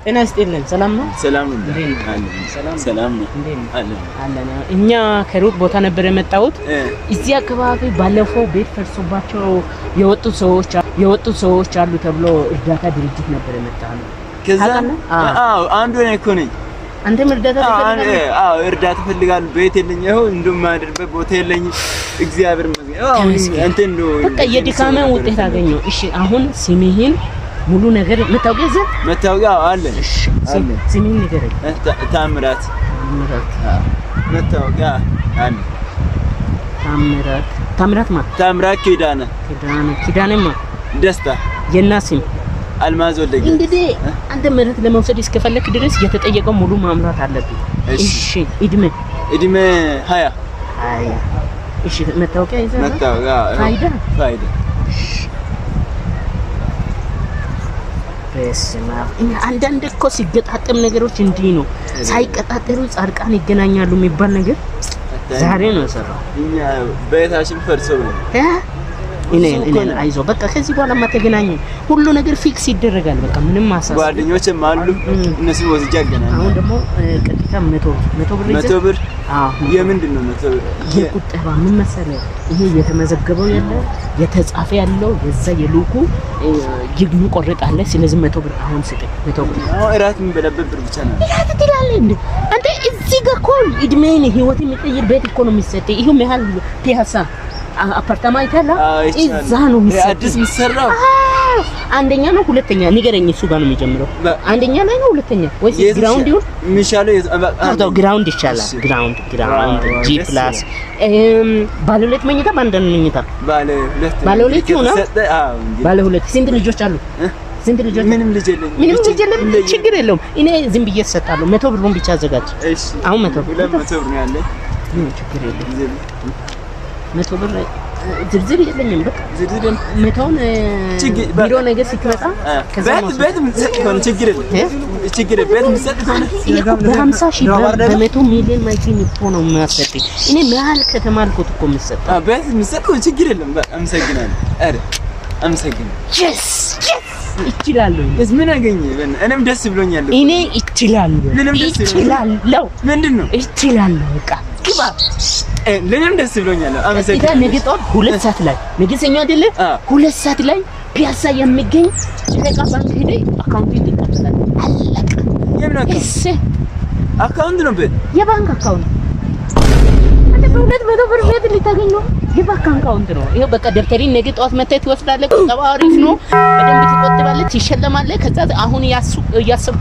ጤና ይስጥልን ሰላም ነው ሰላም ነው ሰላም ነው አለን እኛ ከሩቅ ቦታ ነበር የመጣሁት እዚህ አካባቢ ባለፈው ቤት ፈርሶባቸው የወጡ ሰዎች አሉ ተብሎ እርዳታ ድርጅት ነበር የመጣነው ከዛ አንዱ ነው እኮ ነኝ አንተ እርዳታ ትፈልጋለህ እርዳታ ፈልጋለሁ ቤት የለኝ ይሄው እንደማድርበት ቦታ የለኝ እግዚአብሔር ይመስገን አንተ እንደው በቃ የድካሜን ውጤት አገኘው እሺ አሁን ስምህን ሙሉ ነገር መታወቂያ አለ እሺ ስምህን ንገረኝ ታምራት መታወቂያ አለ ታምራት ኪዳነማ ደስታ የናስም አልማዝ ወልደጊ እንግዲህ አንተ ምህረት ለመውሰድ እስከፈለክ ድረስ የተጠየቀው ሙሉ ማምራት አለብህ እሺ እድሜ 20 እሺ መታወቂያ ይዘህ ፋይዳ በስማ አንዳንድ እኮ ሲገጣጠም ነገሮች እንዲህ ነው ሳይቀጣጠሩ ጻድቃን ይገናኛሉ የሚባል ነገር ዛሬ ነው ሰራው እኛ በታችን ፈርሰው ነው እኔ አይዞ በቃ ከዚህ በኋላ ማተገናኙ ሁሉ ነገር ፊክስ ይደረጋል በቃ ምንም ማሳሰብ ጓደኞችም አሉ እነሱ ወዝጃ ገናኝ አሁን ደግሞ ቀጥታ 100 ብር የምንድነው 100 ብር የቁጠባ ምን መሰለህ ይሄ የተመዘገበው ያለ የተጻፈ ያለው የዛ የሉኩ ይግኑ ቆርጣለ ስለዚህ 100 ብር አሁን ስጥ 100 ብር እራት ምን በለበት ብር ብቻ ነው እራት ትላለህ እንዴ አንተ እዚህ ጋር ኮል እድሜን ህይወት የሚቀይር ቤት እኮ ነው የሚሰጠው ይሄው መሃል ፒያሳ አፓርታማ ይታላ እዛ ነው አዲስ የሚሰራው አንደኛ ነው ሁለተኛ ንገረኝ እሱ ጋር ነው የሚጀምረው አንደኛ ላይ ነው ሁለተኛ ወይስ ግራውንድ ይሁን የሚሻለው ግራውንድ ይሻላል ግራውንድ ጂ ፕላስ ባለ ሁለት መኝታ ባንደን መኝታ ባለ ሁለት ነው ባለ ሁለት ስንት ልጆች አሉ ምንም ልጅ የለም ችግር የለውም እኔ ዝም ብዬ እሰጣለሁ 100 ብሩን ብቻ አዘጋጅ አሁን 100 ብር ነው ያለ ችግር የለም 100 ብር ዝርዝር የለኝም በቃ ዝርዝር መታውን ቢሮ ነገር ሲትመጣ ከዛ ቤት ምን ችግር ቤት ምሰጥ ከሆነ በ50 ሺህ በ100 ሚሊዮን ማይኪን እኮ ነው የሚያሰጥ እኔ መሃል ከተማልኩት እኮ ምሰጥ ቤት ምሰጥ ችግር የለም በቃ አመሰግናለሁ yes ይችላልው ምን አገኘ እኔም ደስ ብሎኛል እኔ ይችላልው ምንድነው ይችላልው በቃ ግባ ለኔም ደስ ብሎኛል አመሰግናለሁ ነገ ጠዋት 2 ሰዓት ላይ ነገ ሰኞ አይደለ 2 ሰዓት ላይ ፒያሳ የሚገኝ ጨረቃ ባንክ ሄደ አካውንት ይተከታተላል አለቀ የምን አካውንት ነው የባንክ አካውንት አንተ በሁለት መቶ ብር ቤት ልታገኘው የባንክ አካውንት ነው ይሄ በቃ ደብተሪን ነገ ጠዋት መተህ ትወስዳለህ ቁጠባ አሪፍ ነው በደንብ ትቆጥባለህ ትሸለማለህ ከዛ አሁን ያሰብ